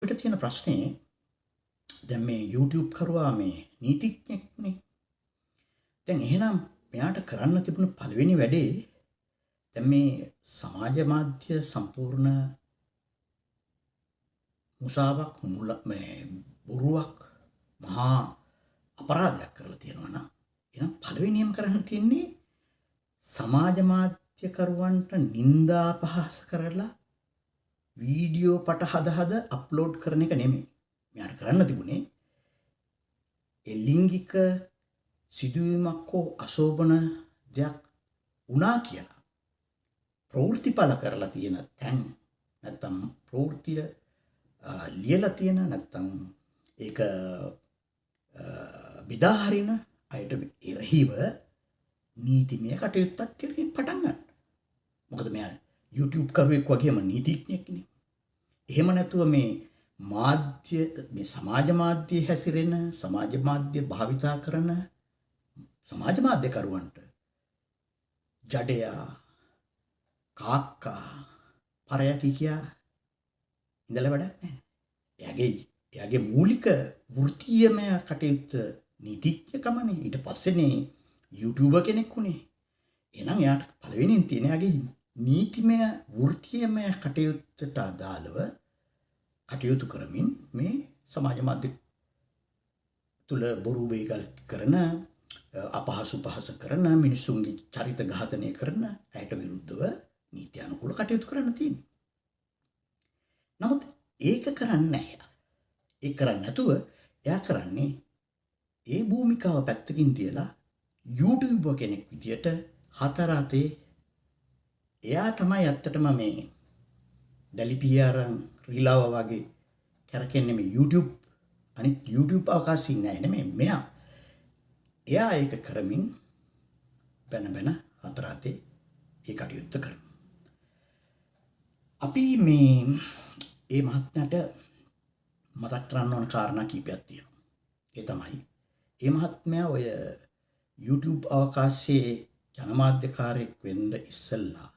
අපිට තියෙන ප්‍රශ්නේ දැන් මේ YouTube කරුවා මේ නීතිඥයෙක්නේ. දැන් එහෙනම් මෙයාට කරන්න තිබුණ පළවෙනි වැඩේ දැන් මේ සමාජ මාධ්‍ය සම්පූර්ණ මුසාවක් මේ බොරුවක් මහා අපරාධයක් කරලා තියෙනවා නම් එහෙනම් පළවෙනියම කරන්න තියෙන්නේ සමාජ මාධ්‍යකරුවන්ට නිନ୍ଦා අපහාස කරලා වීඩියෝ පට හද අප්ලෝඩ් කරන එක නෙමෙයි. මෙයාට කරන්න තිබුණේ ලිංගික සිදුවීමක් හෝ අශෝභන දෙයක් වුණා කියලා ප්‍රවෘත්තිපල කරලා තියෙන තැන් නැත්තම් ප්‍රවෘත්තිය ලියලා තියෙන නැත්තම් ඒක බෙදා හරින අයට එරෙහිව නීතිමය කටයුත්තක් කරමින් පටන් ගන්න. මොකද මෙයා YouTube කරුවෙක් වගේම නීතිඥයෙක්නේ. එහෙම නැතුව මේ මාධ්‍ය මේ සමාජ මාධ්‍ය හැසිරෙන සමාජ මාධ්‍ය භාවිතා කරන සමාජ මාධ්‍යකරුවන්ට ජඩයා කාක්කා පරයකි කියා ඉඳලා වැඩක් නැහැ. එයාගේ මූලික වෘත්තීයමය කටයුත්ත නීතිඥකමනේ. ඊට පස්සේනේ YouTuber කෙනෙක් වුණේ. එහෙනම් එයාට පළවෙනියෙන් තියෙන එයාගේ නීතිමය වෘත්තීයමය කටයුත්තට අදාළව කටයුතු කරමින් මේ සමාජ මාධ්‍ය තුල බොරු බේගල් කරන අපහසු පහස කරන මිනිසුන්ගේ චරිත ඝාතනය කරන අයට විරුද්ධව නීති අනුකූල කටයුතු කරන්න තියෙනවා. නමුත් ඒක කරන්නේ නැහැ. ඒක කරන්නේ නැතුව එයා කරන්නේ ඒ භූමිකාව පැත්තකින් තියලා YouTuber කෙනෙක් විදියට හතර අතේ එයා තමයි ඇත්තටම මේ දැලිපියාරන් රිලාව වගේ කරකෙන්නේ මේ YouTube අනිත් YouTube අවකාශින් නැහැ නෙමෙයි මෙයා. එයා ඒක කරමින් බැන හතර අතේ ඒ කටයුත්ත කරනවා. අපි මේ මහත්මයාට මතක් කරන්න ඕන කාරණා කීපයක් තියෙනවා. ඒ තමයි මේ මහත්මයා ඔය YouTube අවකාශයේ ජනමාධ්‍යකාරයෙක් වෙන්න ඉස්සෙල්ලා